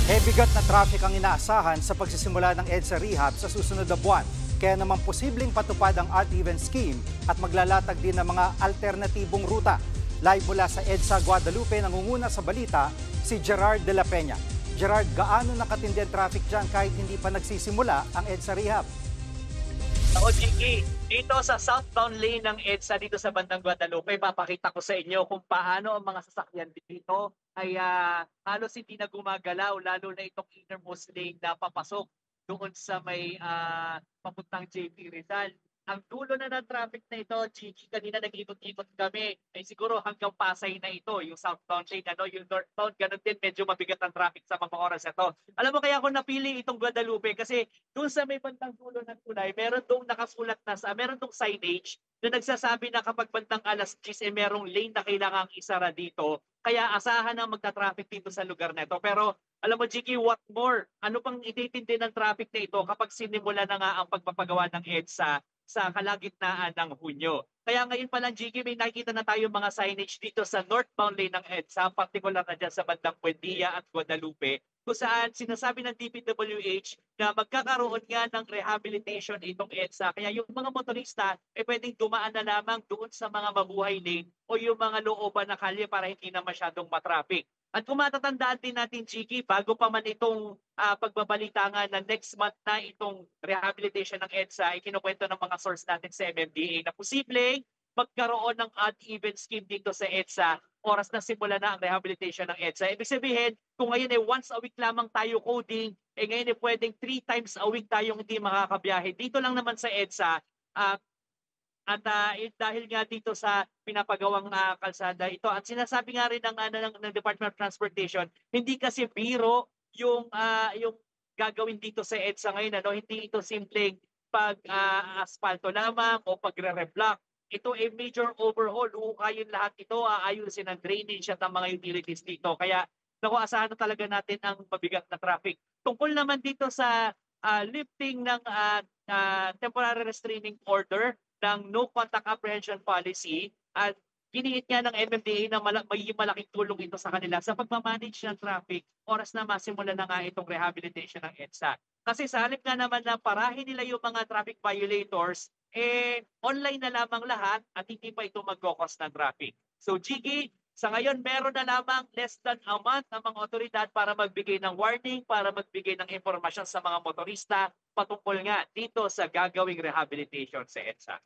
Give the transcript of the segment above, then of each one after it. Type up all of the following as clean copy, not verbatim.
Bigat na traffic ang inaasahan sa pagsisimula ng EDSA Rehab sa susunod na buwan. Kaya naman posibleng patupad ang odd-even scheme at maglalatag din ng mga alternatibong ruta. Live mula sa EDSA Guadalupe, nangunguna sa balita si Gerard de la Peña. Gerard, gaano nakatindi ang traffic dyan kahit hindi pa nagsisimula ang EDSA Rehab? Ako, Jiggy, dito sa southbound lane ng EDSA dito sa bandang Guadalupe, papakita ko sa inyo kung paano ang mga sasakyan dito ay halos hindi na gumagalaw, lalo na itong innermost lane na papasok doon sa may papuntang JP Rizal. Ang dulo na ng traffic na ito, Gigi, kanina nag-ikot-ikot kami, ay siguro hanggang Pasay na ito, yung southbound lane, yung northbound, ganun din, medyo mabigat ang traffic sa mga oras na ito. Alam mo kaya ako napili itong Guadalupe kasi doon sa may bandang dulo ng tulay, meron doong nakasulat na meron doong signage na nagsasabi na kapag bandang alas 10 merong lane na kailangang isara dito. Kaya asahan ang magta-traffic dito sa lugar na ito. Pero alam mo, Jiggy, what more? Ano pang ititindi ng traffic na ito kapag sinimula na nga ang pagpapagawa ng EDSA sa kalagitnaan ng Hunyo? Kaya ngayon pa lang, Jiggy, may nakikita na tayo mga signage dito sa northbound lane ng EDSA, particular na dyan sa bandang Buendia at Guadalupe, kung saan sinasabi ng DPWH na magkakaroon nga ng rehabilitation itong EDSA. Kaya yung mga motorista ay pwedeng dumaan na lamang doon sa mga mabuhay lane o yung mga looban na kalye para hindi na masyadong matraffic. At kung matatandaan din natin, Chiki, bago pa man itong pagbabalita nga na next month na itong rehabilitation ng EDSA, ay kinukwento ng mga source natin sa MMDA na posibleng magkaroon ng odd-even scheme dito sa EDSA oras na simula na ang rehabilitation ng EDSA. Ibig sabihin, kung ngayon ay once a week lamang tayo coding, ngayon ay pwedeng 3 times a week tayong hindi makakabiyahe. Dito lang naman sa EDSA, dahil nga dito sa pinapagawang kalsada ito, at sinasabi nga rin ng Department of Transportation, hindi kasi biro yung gagawin dito sa EDSA ngayon. Hindi ito simpleng pag-asfalto lamang o pagre-reblock. Ito ay major overhaul. Uhukayin lahat ito, aayusin ang drainage at ang mga utilities dito. Kaya asahan na talaga natin ang mabigat na traffic. Tungkol naman dito sa lifting ng temporary restraining order ng no contact apprehension policy, at giniit nga ng MMDA na may malaking tulong ito sa kanila sa pagmamanage ng traffic oras na masimula na nga itong rehabilitation ng EDSA. Kasi sa halip nga naman na parahin nila yung mga traffic violators, online na lamang lahat at hindi pa ito mag-cause ng traffic. So Gigi, sa ngayon meron na lamang less than a month ang mga otoridad para magbigay ng warning, para magbigay ng impormasyon sa mga motorista patungkol nga dito sa gagawing rehabilitation sa EDSA.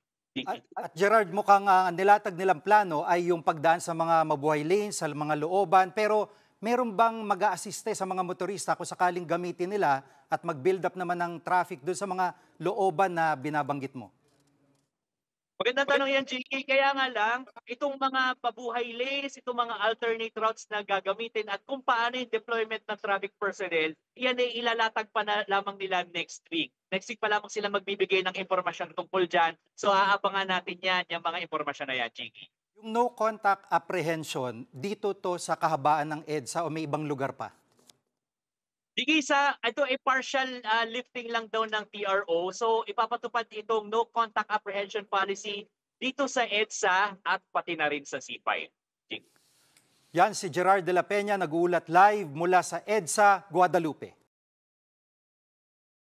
At Gerard, mukhang nilatag nilang plano ay yung pagdaan sa mga mabuhay lanes, sa mga looban. Pero meron bang mag-aasiste sa mga motorista kung sakaling gamitin nila at mag-build up naman ng traffic doon sa mga looban na binabanggit mo? Magandang tanong yan, Jiki. Kaya nga lang, itong mga pabuhay lanes, itong mga alternate routes na gagamitin at kung paano yung deployment ng traffic personnel, yan ay ilalatag pa na lamang nila next week. Next week pa lamang sila magbibigay ng impormasyon tungkol dyan. So aabangan natin yan, yung mga impormasyon na yan, Jiki. Yung no contact apprehension, dito to sa kahabaan ng EDSA o may ibang lugar pa? Sige, ito ay partial lifting lang daw ng TRO. So ipapatupad itong no contact apprehension policy dito sa EDSA at pati na rin sa C5. Yan si Gerard de la Peña, nag-uulat live mula sa EDSA, Guadalupe.